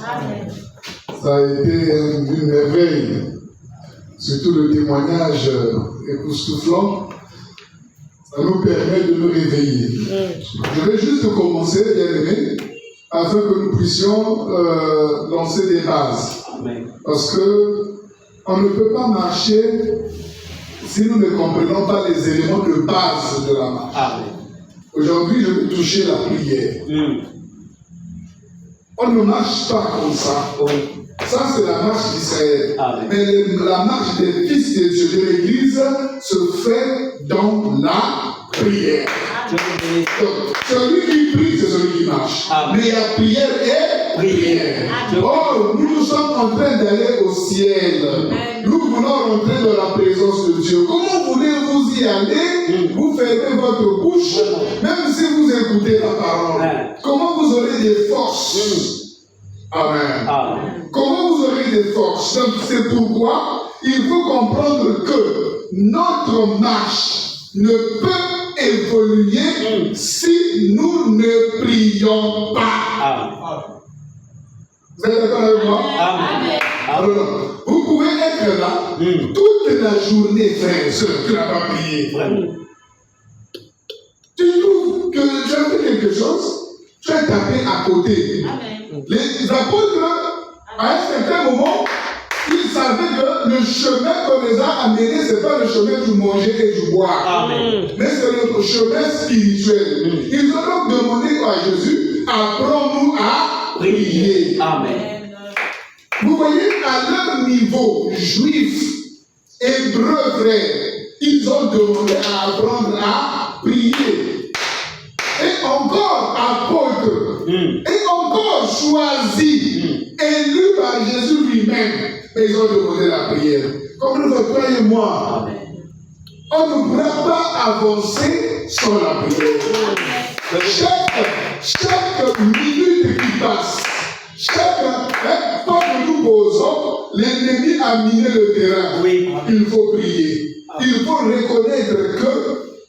Amen. Ça a été une merveille, surtout le témoignage époustouflant. Ça nous permet de nous réveiller. Je vais juste commencer, bien aimé, afin que nous puissions lancer des bases. Amen. Parce que on ne peut pas marcher si nous ne comprenons pas les éléments de base de la marche. Amen. Aujourd'hui, je vais toucher la prière. On ne marche pas comme ça. Oui. Ça, c'est la marche d'Israël. Amen. Mais la marche des fils de Dieu de l'Église se fait dans la prière. Donc, celui qui prie, c'est celui qui marche. Amen. Mais il y a prière et prière. Oh, nous sommes en train d'aller au ciel. Nous voulons rentrer dans la présence de Dieu. Comment voulez-vous y aller? Vous fermez votre bouche, même si vous écoutez la parole. Comment vous aurez des forces? Amen. Amen. Comment vous aurez des forces? Donc, c'est pourquoi il faut comprendre que notre marche ne peut évoluer si nous ne prions pas. Amen. Vous êtes d'accord avec moi? Amen. Alors, vous pouvez être là toute la journée, frère et soeur, tu n'as pas prié. Vraiment. Tu trouves que tu as fait quelque chose, tu as tapé à côté. Amen. Les apôtres, à un certain moment, ils savaient que le chemin qu'on les a amenés, ce n'est pas le chemin du manger et du boire. Amen. Mais c'est le chemin spirituel. Ils ont donc demandé à Jésus, apprends-nous à prier. Amen. Vous voyez, à leur niveau juif, hébreu, frère, ils ont demandé à apprendre à prier. Et encore apôtre, et encore choisi, élu par Jésus lui-même, mais ils ont demandé la prière. Comme nous le croyez-moi, on ne pourra pas avancer sans la prière. Chaque minute qui passe, chaque fois que nous posons, l'ennemi a miné le terrain. Oui. Il faut prier. Il faut reconnaître que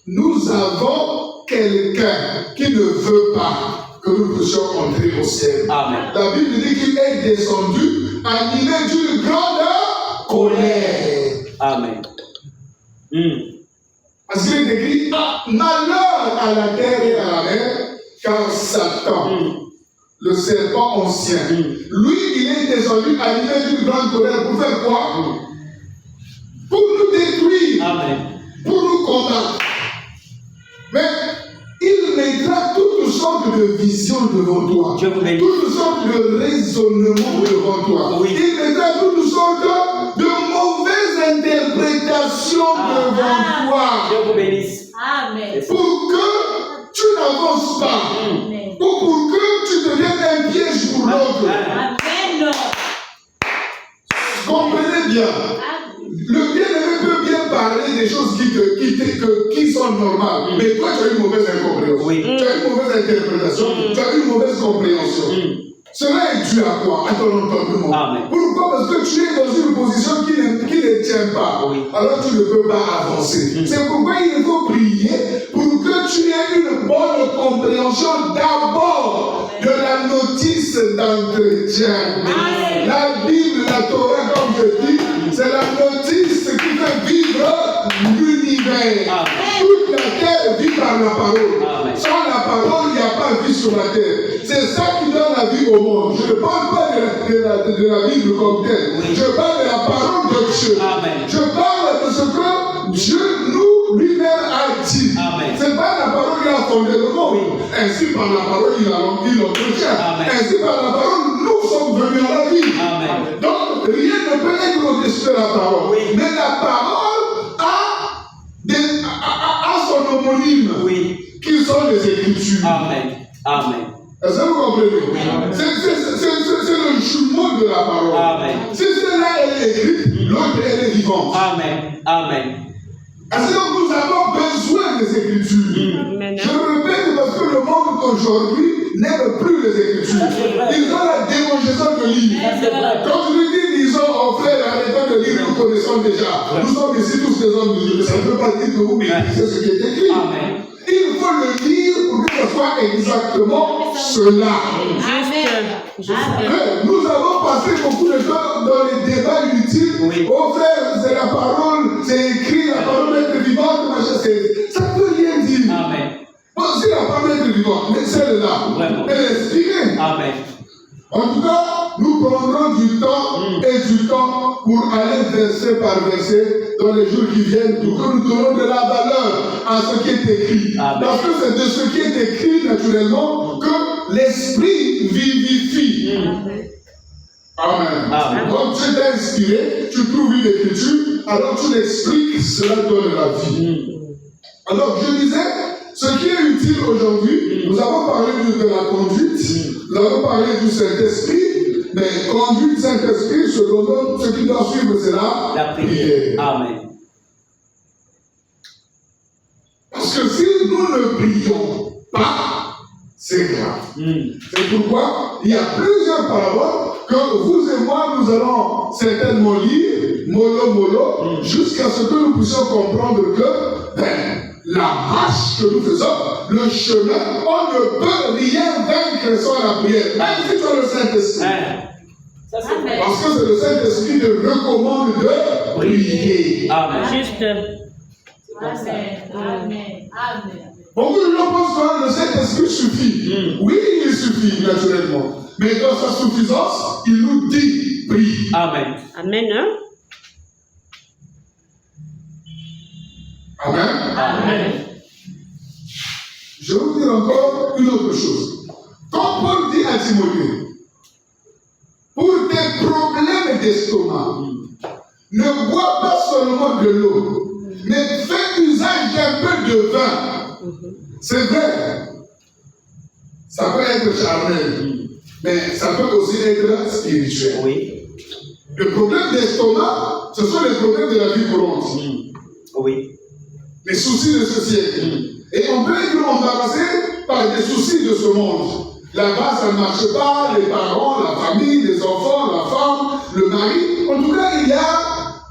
nous avons quelqu'un qui ne veut pas que nous puissions entrer au ciel. Amen. La Bible dit qu'il est descendu animé d'une grande colère. Amen. Parce qu'il est écrit, malheur à la terre et à la mer, car Satan, le serpent ancien, lui, il est descendu animé d'une grande colère pour faire quoi? Pour nous détruire, Amen. pour nous combattre. Mais il mettra toutes sortes de visions devant toi, Je vous bénis. toutes sortes de raisonnements devant toi. Oui. Il mettra toutes sortes de mauvaises interprétations devant toi. Je vous bénisse. Amen. Pour que tu n'avances pas, Amen. ou pour que tu deviennes un piège pour l'autre. Amen. Comprenez bien. Le bien-aimé peut bien parler des choses qui sont normales, mais toi tu as une mauvaise incompréhension, Oui. tu as une mauvaise interprétation, tu as une mauvaise compréhension. Cela est dû à quoi? À ton entendement. Amen. Pourquoi? Parce que tu es dans une position qui ne tient pas. Oui. Alors tu ne peux pas avancer. C'est pourquoi il faut prier pour que tu aies une bonne compréhension d'abord de la notice d'entretien. Amen. La Bible, la Torah, comme je dis, c'est la notice qui fait vivre l'univers. Amen. Toute la terre vit par la parole. Amen. Sans la parole, il n'y a pas de vie sur la terre. C'est ça qui donne la vie au monde. Je ne parle pas de la Bible comme telle. Oui. Je parle de la parole de Dieu. Amen. Je parle de ce que Dieu nous lui-même a dit. Amen. C'est pas la parole qui a fondé le monde. Oui. Ainsi par la parole, il l'entretient. Amen. Ainsi par la parole, nous sommes venus à la vie. Amen. Donc, rien ne peut être au-dessus de la parole. Oui. Mais la parole a son homonyme, Oui. qui sont les Écritures. Amen. Amen. Est-ce que vous comprenez? C'est le jumeau de la parole. Amen. Si celle-là elle est écrite, l'autre elle est vivante. Amen. Amen. Est-ce que nous avons besoin des Écritures? Je répète parce que le monde d'aujourd'hui n'aime plus les Écritures. Ils ont la démonstration de lire. Quand tu lui dis, disons, oh frère, arrêtons de lire, nous connaissons déjà. Nous sommes ici tous des hommes de Dieu. Ça ne veut pas dire que vous maîtrisez ce qui est écrit. Amen. Il faut le lire pour pour que ce soit exactement cela. Nous avons passé beaucoup de temps dans les débats inutiles. Oui. Oh frère, c'est la parole, c'est écrit, la parole d'être vivante, machin, ça ne peut rien dire. Amen. Bon, si la parole d'être vivante, mais celle-là, Vraiment. elle est inspirée. Amen. En tout cas, nous prendrons du temps et du temps pour aller verset par verset dans les jours qui viennent pour que nous donnons de la valeur à ce qui est écrit. Amen. Parce que c'est de ce qui est écrit naturellement que l'esprit vivifie. Amen. Amen. Donc tu t'es inspiré, tu trouves une écriture, alors tu l'expliques, cela donne la vie. Alors je disais, ce qui est utile aujourd'hui, nous avons parlé de la conduite, nous avons parlé du Saint-Esprit, mais conduite Saint-Esprit, ce qui doit suivre, c'est la prière. Amen. Parce que si nous ne prions pas, c'est grave. C'est pourquoi il y a plusieurs paraboles que vous et moi, nous allons certainement lire, mollo, jusqu'à ce que nous puissions comprendre que la marche que nous faisons, le chemin, on ne peut rien vaincre sans la prière. Même si tu as le Saint-Esprit. Ça, c'est vrai. Parce que c'est le Saint-Esprit qui te recommande de prier. Amen. Juste. Amen. Beaucoup de gens pensent que le Saint-Esprit suffit. Oui, il suffit, naturellement. Mais dans sa suffisance, il nous dit prie. Amen. Amen. Amen. Amen. Je vais vous dire encore une autre chose. Quand Paul dit à Timothée, pour tes problèmes d'estomac, ne bois pas seulement de l'eau, mais fais usage d'un peu de vin. C'est vrai. Ça peut être charnel, mais ça peut aussi être spirituel. Oui. Le problème d'estomac, ce sont les problèmes de la vie courante. Oui. Les soucis de ce siècle. Et on peut être embarrassé par des soucis de ce monde. Là-bas, ça ne marche pas, les parents, la famille, les enfants, la femme, le mari. En tout cas, il y a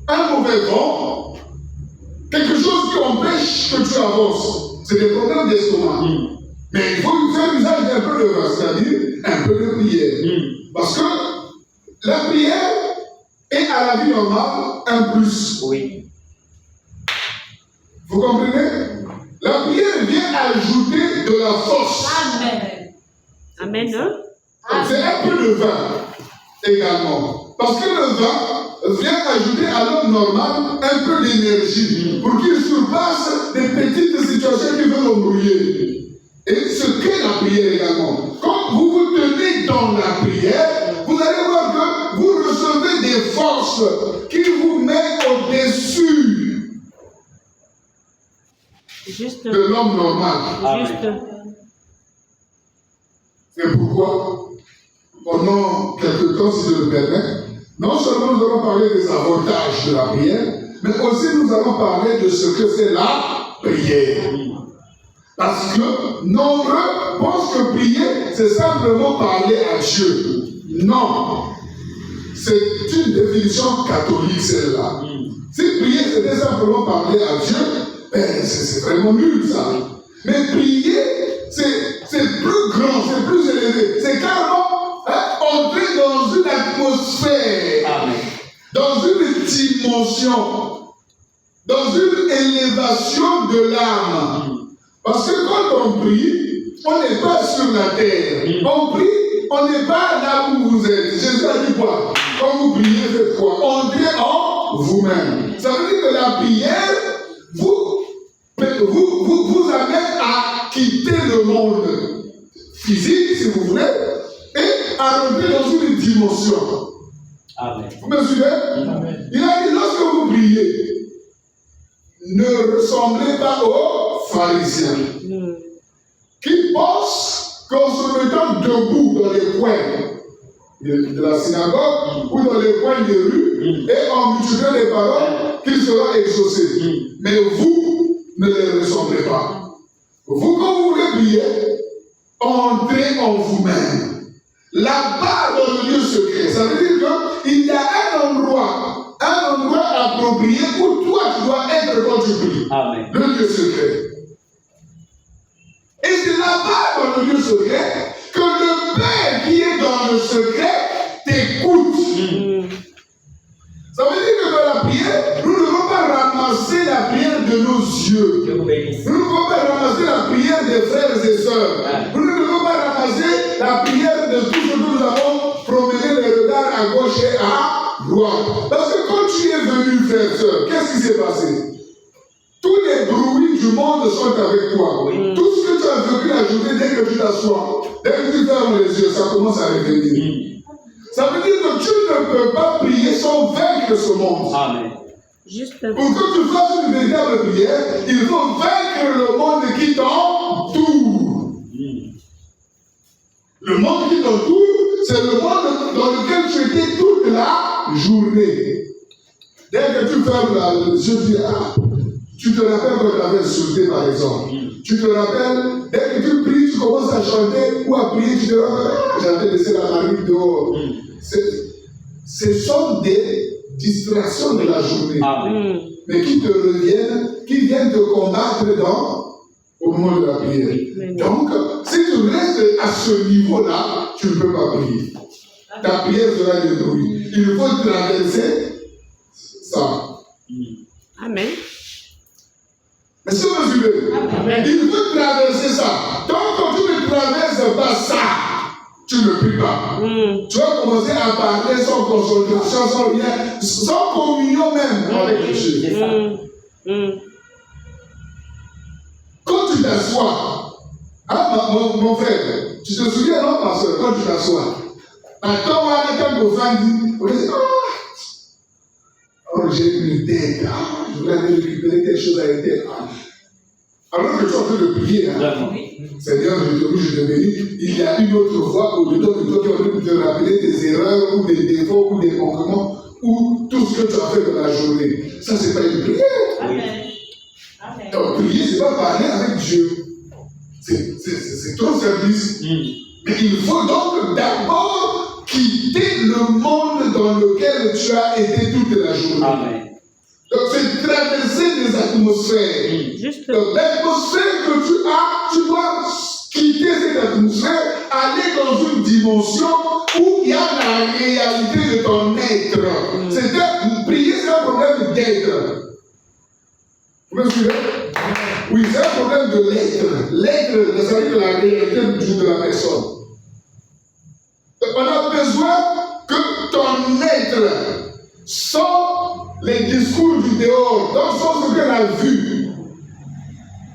un mauvais vent, quelque chose qui empêche que tu avances. C'est des problèmes d'estomac. Mais il faut faire usage d'un peu de vin, c'est-à-dire un peu de prière. Parce que la prière est à la vie normale un plus. Oui. Vous comprenez? La prière vient ajouter de la force. Amen. C'est un peu de vin également. Parce que le vin vient ajouter à l'homme normal un peu d'énergie pour qu'il surpasse des petites situations qui veulent embrouiller. Et ce qu'est la prière également. Quand vous vous tenez dans la prière, vous allez voir que vous recevez des forces qui vous mettent au-dessus Juste. de l'homme normal. Juste. C'est pourquoi, pendant quelques temps, si je le permets, non seulement nous allons parler des avantages de la prière, mais aussi nous allons parler de ce que c'est la prière. Parce que nombreux pensent que prier, c'est simplement parler à Dieu. Non. C'est une définition catholique, celle-là. Si prier, c'était simplement parler à Dieu, ben, c'est vraiment nul, ça. Mais prier, c'est plus grand, c'est plus élevé. C'est carrément entrer dans une atmosphère, dans une dimension, dans une élévation de l'âme. Parce que quand on prie, on n'est pas sur la terre. On prie, on n'est pas là où vous êtes. Jésus a dit quoi? Quand vous priez, faites quoi? Entrez en vous-même. Ça veut dire que la prière vous amène à quitter le monde physique, si vous voulez, et à rentrer dans une dimension. Amen. Vous me suivez? Amen. Il a dit, lorsque vous priez, ne ressemblez pas aux pharisiens qui pensent qu'en se mettant debout dans les coins de la synagogue ou dans les coins des rues et en multipliant les paroles, qu'ils seront exaucés. Mais vous ne les ressemblez pas. Vous, quand vous voulez prier, entrez en vous-même. Là-bas, dans le lieu secret, ça veut dire qu'il y a un endroit approprié où toi tu dois être quand tu pries. Amen. Le lieu secret. Et c'est là-bas, dans le lieu secret, que le Père qui est dans le secret t'écoute. Ça veut dire que dans la prière, nous ne devons pas ramasser la prière de nos yeux. Que vous bénisse. Nous ne devons pas ramasser la prière des frères et sœurs. Nous ne devons pas ramasser la prière de tout ce que nous avons promené les regards à gauche et à droite. Parce que quand tu es venu, frère et sœur, qu'est-ce qui s'est passé? Tous les bruits du monde sont avec toi. Tout ce que tu as vécu la journée, dès que tu t'assois, dès que tu fermes les yeux, ça commence à revenir. Ça veut dire que tu ne peux pas prier sans vaincre ce monde. Amen. Juste. Pour que tu fasses une véritable prière, il faut vaincre le monde qui t'entoure. Le monde qui t'entoure, c'est le monde dans lequel tu étais toute la journée. Dès que tu fermes les yeux, tu dis, tu te rappelles que tu avais insulté par exemple. Tu te rappelles, dès que tu pries, tu commences à chanter ou à prier, tu te rappelles, j'avais laissé la marmite dehors. Ce sont des distractions de la journée. Mais qui te reviennent, qui viennent te combattre au moment de la prière. Donc, si tu restes à ce niveau-là, tu ne peux pas prier. Ta prière sera détruite. Il faut traverser ça. Amen. Mais si vous me suivez, il faut traverser ça. Tant que tu ne traverses pas ça, tu ne pries pas. Tu vas commencer à parler sans concentration, sans rien, sans communion même avec Dieu. Quand tu t'assois, mon frère, tu te souviens, non, ma soeur, quand tu t'assois, attends, on va dire, oh, j'ai une tête, je voulais aller récupérer quelque chose à la tête. Alors que tu es en train de prier, Seigneur, je te bénis, il y a une autre voix au-dedans de toi qui est en train de te rappeler tes erreurs, ou des défauts, ou des manquements, ou tout ce que tu as fait dans la journée. Ça, c'est pas une prière. Amen. Donc, prier, c'est pas parler avec Dieu. C'est trop simpliste. Mais il faut donc d'abord quitter le monde dans lequel tu as été toute la journée. Amen. Donc, c'est traverser des atmosphères. Donc, l'atmosphère que tu as, tu dois quitter cette atmosphère, aller dans une dimension où il y a la réalité de ton être. C'est-à-dire, prier, c'est un problème d'être. Vous me suivez? Oui, c'est un problème de l'être. L'être, c'est-à-dire la réalité de la personne. Donc, on a besoin que ton être, sans les discours du dehors, dans le sens que la vue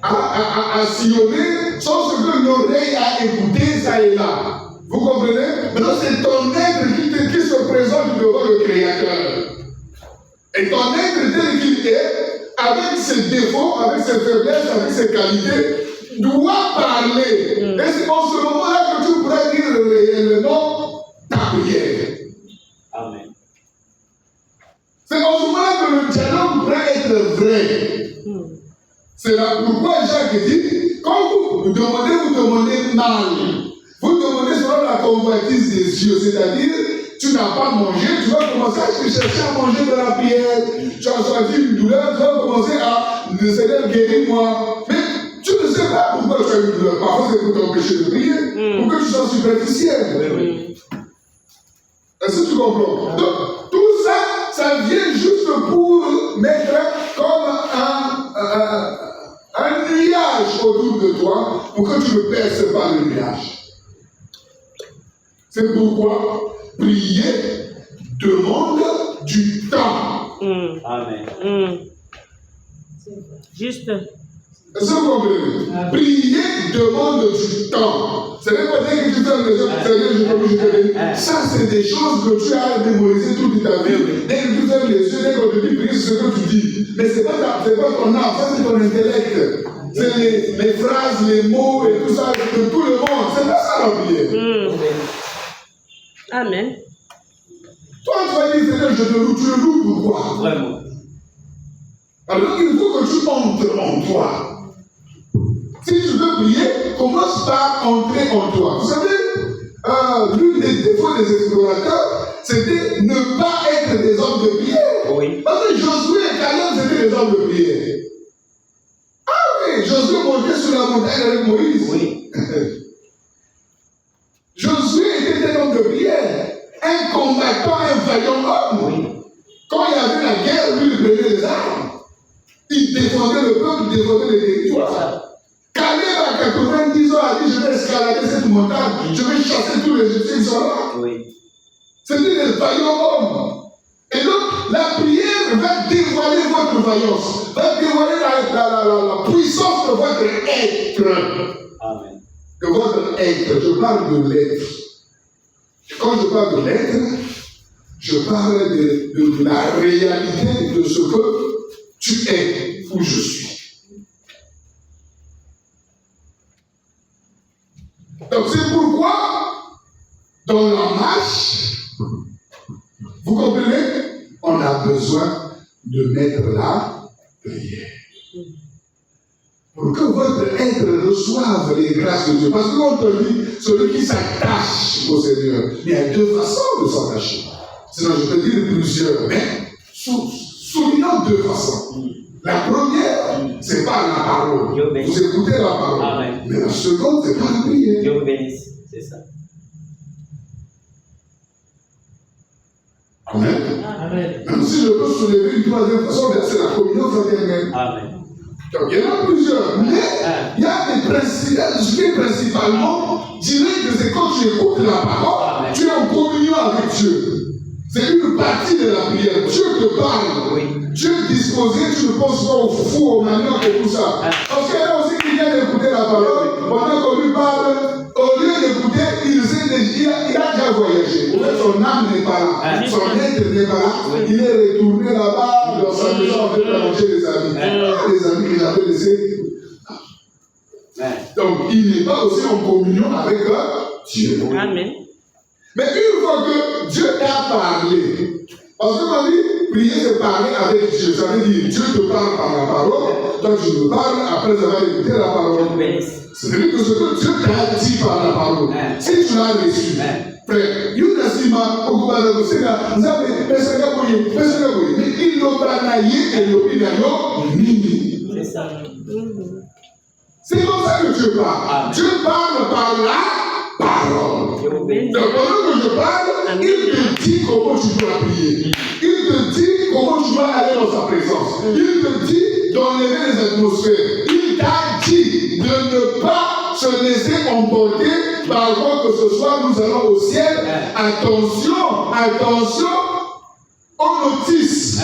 a sillonné, sans ce que l'oreille a écouté, ça et là. Vous comprenez? Maintenant, c'est ton être qui se présente devant le Créateur. Et ton être tel qu'il est, avec ses défauts, avec ses faiblesses, avec ses qualités, doit parler. Et c'est en ce moment-là que tu pourras dire réellement ta prière. Amen. C'est en ce moment-là que le dialogue pourra être vrai. C'est là pourquoi Jacques dit, quand vous demandez mal. Vous demandez selon la convoitise des yeux, c'est-à-dire, tu n'as pas mangé, tu vas commencer à chercher à manger de la prière. Tu as senti une douleur, tu vas commencer à, le Seigneur guéris-moi. Mais tu ne sais pas pourquoi tu as une douleur. Parfois, c'est pour t'empêcher de prier, pour que tu sois superficiel. Est-ce que tu comprends? Donc, tout ça, ça vient juste pour mettre comme un nuage autour de toi, pour que tu ne perces pas le nuage. C'est pourquoi prier demande du temps. Amen. Juste. Est-ce que vous comprenez? Prier demande du temps. Ce n'est pas dès que tu fais les autres, Seigneur, je te bénis. Ça, c'est des choses que tu as mémorisées toute ta vie. Dès que tu fermes les yeux, dès qu'on te dit prier, c'est ce que tu dis. Mais ce n'est pas ton âme, ça c'est ton intellect. C'est les phrases, les mots et tout ça de tout le monde. C'est pas ça la prière. Amen. Toi, tu vas dire, Seigneur, je te loue. Tu le loues pourquoi? Vraiment. Alors il faut que tu entres en toi. Si tu veux prier, commence par entrer en toi. Vous savez, l'une des défauts des explorateurs, c'était ne pas être des hommes de prière. Oui. Parce que Josué et Caleb, c'était des hommes de prière. Ah oui, Josué montait sur la montagne avec Moïse. Oui. Josué était un homme de prière, un combattant, un vaillant homme. Oui. Quand il y avait la guerre, lui, il prenait les armes. Il défendait le peuple, il défendait les territoires. Caleb, à 90 ans, a dit, je vais escalader cette montagne, je vais chasser tous les Égyptiens qui sont là. Oui. C'était des vaillants hommes. Et donc, la prière va dévoiler votre vaillance, va dévoiler la puissance de votre être. Amen. De votre être. Je parle de l'être. Quand je parle de l'être, je parle de la réalité de ce que tu es ou je suis. Donc c'est pourquoi, dans la marche, vous comprenez, on a besoin de mettre la prière. Pour que votre être reçoive les grâces de Dieu. Parce que quand on dit, celui qui s'attache au Seigneur, il y a deux façons de s'attacher. Sinon, je peux dire plusieurs, mais soulignons deux façons. La première, c'est par la parole. Vous écoutez la parole. Amen. Mais la seconde, c'est par la prière. Dieu vous bénisse. C'est ça. Amen. Amen. Même si je peux soulever une troisième façon, c'est la communion fraternelle. Amen. Donc, il y en a plusieurs. Mais il y a des principes, ce qui est principalement, je dirais que c'est quand tu écoutes la parole, tu es en communion avec Dieu. C'est une partie de la prière. Dieu te parle. Oui. Dieu est disposé, tu ne penses pas au fou, au manioc et tout ça. Parce qu'il y en a aussi qui vient d'écouter la parole, pendant qu'on lui parle, au lieu d'écouter, il a déjà voyagé. En fait, son âme n'est pas là. Son être n'est pas là. Il est retourné là-bas, dans sa maison, en train de manger des amis. Les amis qu'il avait laissés. Donc, il n'est pas aussi en communion avec Dieu. Amen. Mais une fois que Dieu t'a parlé, parce que on dit, prier c'est parler avec Dieu. Ça veut dire, Dieu te parle par la parole, donc je me parle après avoir écouté la parole. C'est-à-dire que ce que Dieu t'a dit par la parole, si tu l'as reçu, frère, Yunasima, Okubalagosega, Nzabe, Pesagaboye, mais il n'a pas naillé et l'opinion, Nini. C'est ça. C'est comme ça que Dieu parle. Dieu parle par la parole. Donc, pendant que je parle, il te dit comment tu dois prier. Il te dit comment tu dois aller dans sa présence. Il te dit d'enlever les atmosphères. Il t'a dit de ne pas se laisser emporter par quoi que ce soit. Nous allons au ciel. Attention, attention aux notices.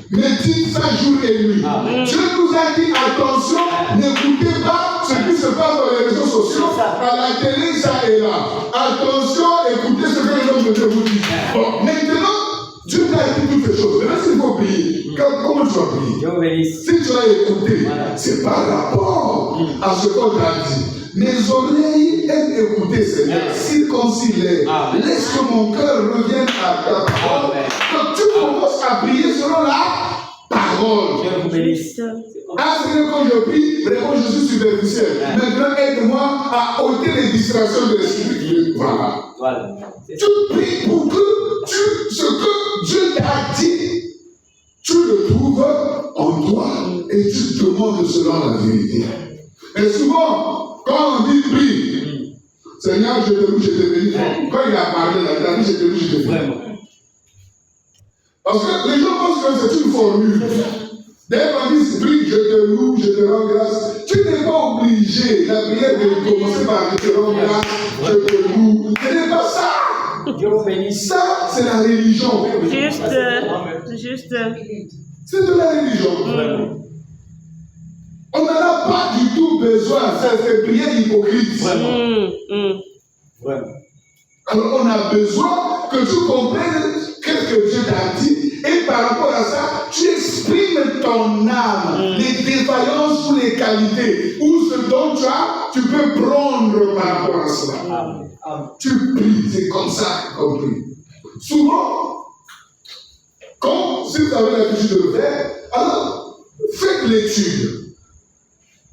Médite ça jour et nuit. Dieu nous a dit attention, n'écoutez pas ce qui se passe dans les réseaux sociaux, à la télé, ça et là. Attention, écoutez ce que les hommes de Dieu vous disent. Bon, maintenant, Dieu t'a dit toutes ces choses. Maintenant, s'il faut prier, comment tu vas prier? Si tu as écouté, c'est par rapport à ce qu'on t'a dit. Mes oreilles aiment écouter, Seigneur. Circoncile-les. Laisse que mon cœur revienne à ta parole. Donc tu commences à prier selon la parole. Ah, Seigneur, quand je prie, vraiment je suis superficiel. Maintenant, aide-moi à ôter les distractions de l'esprit. Voilà. Tu pries pour que ce que Dieu t'a dit, tu le trouves en toi et tu demandes selon la vérité. Et souvent, quand on dit prie, Seigneur, je te loue, je te bénis. Quand il a parlé, il a dit, je te loue, je te bénis. Parce que les gens pensent que c'est une formule. Dès qu'on dit prie, je te loue, je te rends grâce, tu n'es pas obligé, la prière de commencer par je te rends grâce, je te loue. Ce n'est pas ça. Ça, c'est la religion. Juste. C'est de la religion. On n'en a pas du tout besoin. C'est prière hypocrite. Vraiment. Alors on a besoin que tu comprennes qu'est-ce que Dieu t'a dit. Et par rapport à ça, tu exprimes ton âme, les défaillances ou les qualités, ou ce dont tu peux prendre par rapport à cela. Tu pries, c'est comme ça qu'on prie. Souvent, si vous avez l'habitude de le faire, alors faites l'étude.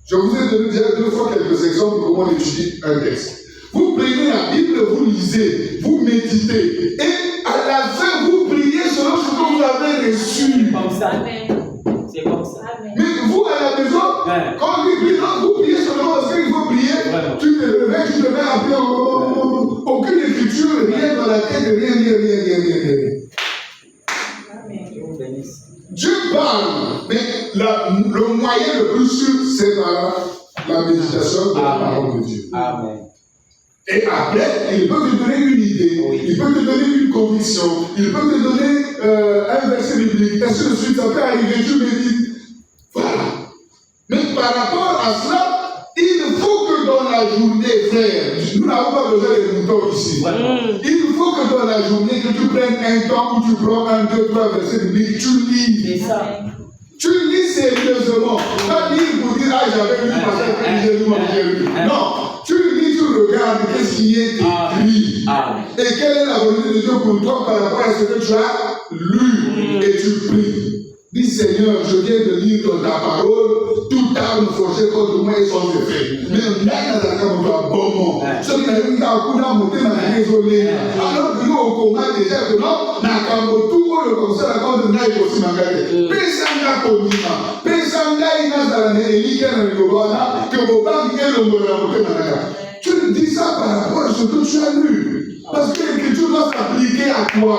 Je vous ai donné déjà 2 fois quelques exemples de comment étudier un texte. Vous prenez la Bible, vous lisez, vous méditez, et à la fin, vous priez selon ce que vous avez reçu. C'est comme ça. C'est comme ça. Mais vous, à la maison, quand appris aucune écriture, rien dans la tête, rien. Dieu parle, mais le moyen le plus sûr, c'est par la méditation de la parole de Dieu. Amen. Et après, il peut te donner une idée, il peut te donner une conviction, il peut te donner un verset biblique, et ainsi de suite, ça peut arriver, tu médites. Voilà. Mais par rapport à cela, il faut que dans la journée, frère, nous n'avons pas besoin de moutons ici. Il faut que dans la journée, que tu prennes un temps où tu prends 1, 2, 3 versets bibliques, tu lis. C'est ça. Tu lis sérieusement. Pas lire pour dire, ah, j'avais lu parce que j'ai lu. Non. Tu lis, tu regardes qu'est-ce qui est écrit. Et quelle est la volonté de Dieu pour toi par rapport à ce que tu as lu. Et tu pries. Dis Seigneur, je viens de lire dans ta parole, toute arme forgée contre moi est sans effet. Mais on a un bon ce qui n'a eu qu'à coup d'un monté dans la désolée. Alors que nous, on commande déjà que non, n'a qu'à tout le conseil à cause de Naïf aussi Magade. Pesanga Kodima, Pesanga Inazana et Liken et Gobana, que vos banques et le Mola. Tu dis ça par rapport à ce que tu as lu. Parce que l'écriture doit s'appliquer à toi.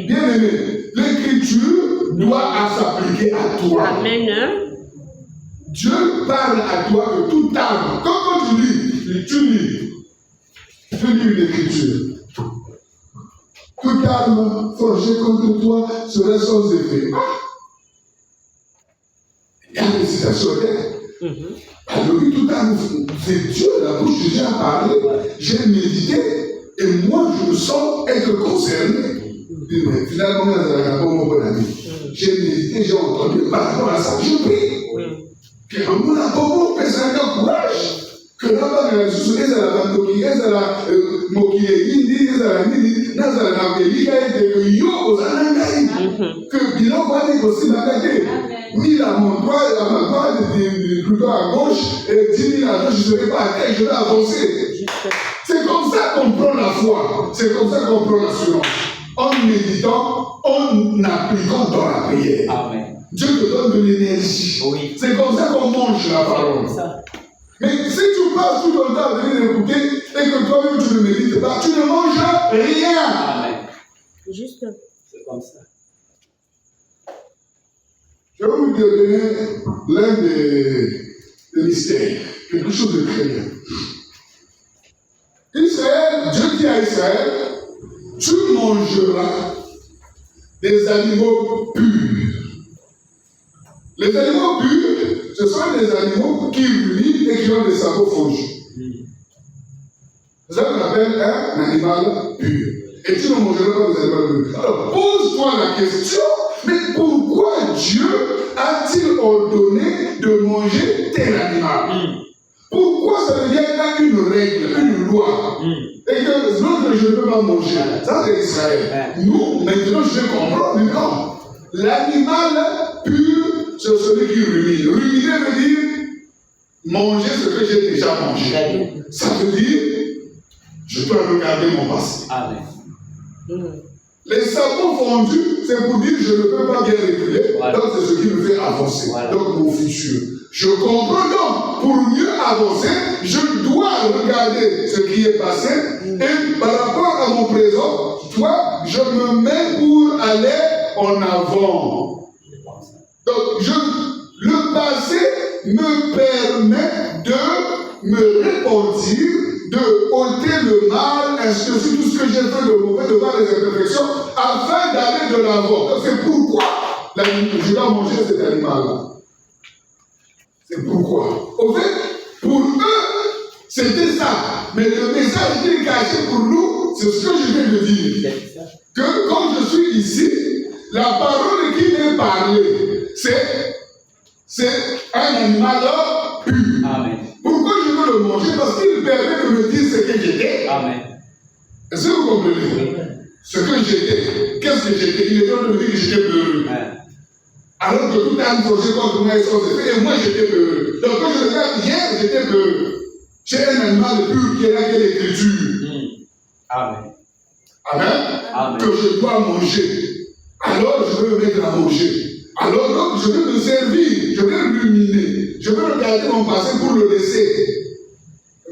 Bien aimé, l'écriture doit s'appliquer à toi. Amen. Dieu parle à toi de toute arme. Quand tu lis une écriture. Toute arme forgée contre toi serait sans effet. Il y a une citation derrière. Alors, toute arme, c'est Dieu, la bouche de Dieu a parlé. J'ai médité et moi je me sens être concerné. Mais finalement, j'ai médité, j'ai entendu par rapport à ça, je prie. Que mon amour peut s'en courage. Que là-bas, il y a des choses, il y a la bandoki, il y a la moki, il y a la nini, il y a la nabeli, il y a des yo, aux anangaï. Que bilan, quoi, il y a aussi la gâté. 1000 à mon droit, à ma droite, plutôt à gauche, et 10 000 à gauche, je ne serai pas à terre, je vais avancer. C'est comme ça qu'on prend la foi. C'est comme ça qu'on prend l'assurance. En méditant, en appliquant dans la prière. Amen. Dieu te donne de l'énergie. Oui. C'est comme ça qu'on mange la parole. Mais si tu passes tout ton temps à venir écouter et que toi-même tu ne médites pas, tu ne manges rien. Amen. Juste. C'est comme ça. Je vais vous donner l'un des mystères. Quelque chose de très bien. Israël, Dieu dit à Israël, tu mangeras des animaux purs. Les animaux purs, ce sont des animaux qui ruminent et qui ont des sabots fongés. Ça qu'on appelle un animal pur. Et tu ne mangeras pas des animaux purs. Alors, pose-toi la question, mais pourquoi Dieu a-t-il ordonné de manger tel animal? Pourquoi ça devient une règle, une loi? Et que l'autre, je ne peux pas manger. Ça, c'est Israël. Nous, maintenant, je comprends, mais non. L'animal pur, c'est celui qui rumine. Ruminer veut dire manger ce que j'ai déjà mangé. Ça veut dire, je dois regarder mon passé. Amen. Les sabots fondus, c'est pour dire je ne peux pas bien reculer. Voilà. Donc c'est ce qui me fait avancer. Voilà. Donc mon futur. Je comprends donc, pour mieux avancer, je dois regarder ce qui est passé et par rapport à mon présent, toi, je me mets pour aller en avant. Donc le passé me permet de me repentir, de ôter le mal, ainsi de suite, tout ce que j'ai fait de mauvais, de voir les imperfections, afin d'aller de l'avant. Donc c'est pourquoi je dois manger cet animal-là. C'est pourquoi. Au fait, pour eux, c'était ça. Mais le message qui est caché pour nous, c'est ce que je viens de dire. Que quand je suis ici, la parole qui m'est parlée, c'est un animal pur. Amen. Pourquoi je veux le manger? Parce qu'il permet de me dire ce que j'étais. Amen. Est-ce que vous comprenez? Ce que j'étais. Qu'est-ce que j'étais? Il est temps de me dire que j'étais peureux. Alors que tout âme forgée contre moi est sans effet, et moi j'étais peureux. Donc quand je regarde hier, j'étais peureux. J'ai un animal pur qui est là, qui est l'écriture. Amen. Amen. Amen. Que je dois manger. Alors je veux me mettre à manger. Alors donc je veux me servir, je veux ruminer, je veux regarder mon passé pour le laisser.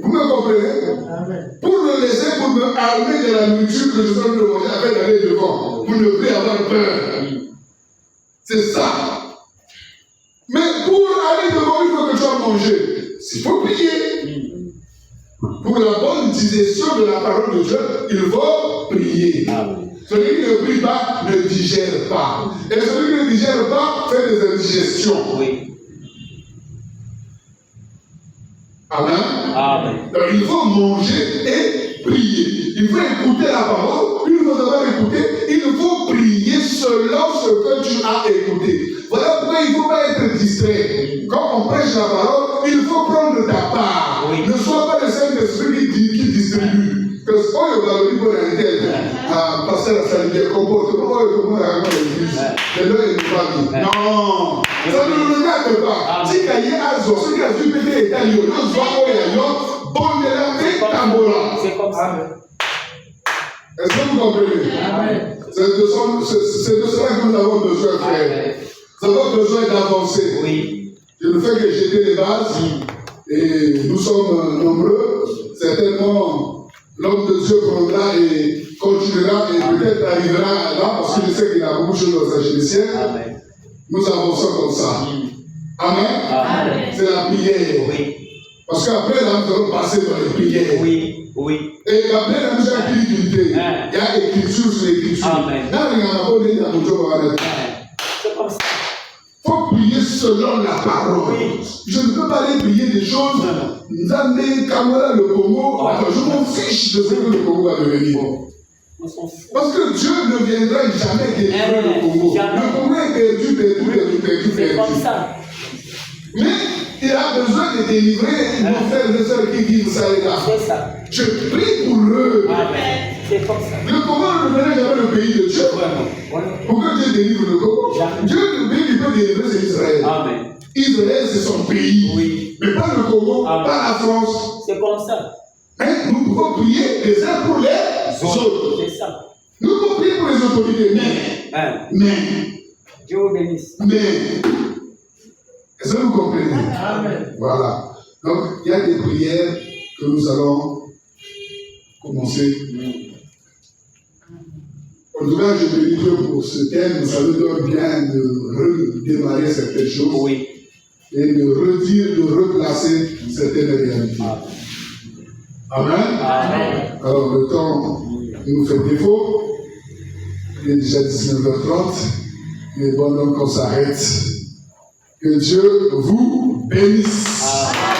Vous me me comprenez? Amen. Pour le laisser, pour me armer de la nourriture que je suis en train de manger afin d'aller devant, pour ne plus avoir peur. C'est ça. Mais pour aller devant, il faut que tu aies mangé. Il faut prier. Pour la bonne utilisation de la parole de Dieu, il faut prier. Celui qui ne prie pas ne digère pas. Et celui qui ne digère pas fait des indigestions. Oui. Amen. Donc il faut manger et prier. Il faut écouter la parole. Une fois avoir écouté, il faut prier selon ce que tu as écouté. Voilà pourquoi il ne faut pas être distrait. Quand on prêche la parole, il faut prendre ta part. Oui. Ne sois pas le Saint-Esprit qui distribue. Parce que quand il va venir pour un tel, passer la salle, comportement, comment la l'église, mais là, il ne va pas dire. Non, ça ne nous regarde pas. Si Kaye a zo, si Kaye a pété et Kaye, nous voyons qu'il y a bon élan et tambola. C'est comme ça. Est-ce que vous comprenez? Amen. C'est de cela que nous avons besoin, frère. Nous avons besoin d'avancer. Oui. Je ne fais que jeter les bases. Et nous sommes nombreux. Certainement, l'homme de Dieu prendra et continuera et peut-être arrivera là, parce que je sais qu'il a beaucoup de choses dans sa génicienne. Nous avançons comme ça. Amen. Amen. C'est la prière. Oui. Parce qu'après, là, nous allons passer dans les prières. Oui. Oui. Et après, la musique a il y a écriture sur l'écriture. Amen. Là, il y a un C'est comme ça. il faut prier selon la parole. Oui. Je ne peux pas aller prier des choses. Nzambe, Kamala, le Congo. Je m'en fiche de ce que le Congo va devenir. Parce que Dieu ne viendra jamais guérir le Congo. Le Congo est perdu. C'est comme ça. Mais il a besoin de délivrer nos frères et sœurs qui vivent ça et là. C'est ça. Je prie pour eux. Amen. C'est comme ça. Le Congo ne deviendra jamais le pays de Dieu. Pour que Dieu délivre le Congo. Dieu, le pays qui peut délivrer, c'est Israël. Amen. Israël, c'est son pays. Oui. Mais pas le Congo, Amen. pas la France. C'est comme ça. Mais nous pouvons prier les uns pour les autres. C'est ça. Nous pouvons prier pour les autorités. Mais, Dieu vous bénisse. est-ce que vous comprenez? Amen. Voilà. Donc, il y a des prières que nous allons commencer. En tout cas, je bénis Dieu pour ce thème. Ça nous donne bien de redémarrer certaines choses. Oui. Et de redire, de replacer certaines réalités. Amen. Amen. Alors, le temps nous fait défaut. Il est déjà 19h30. Il est bon donc qu'on s'arrête. Que Dieu vous bénisse. Amen.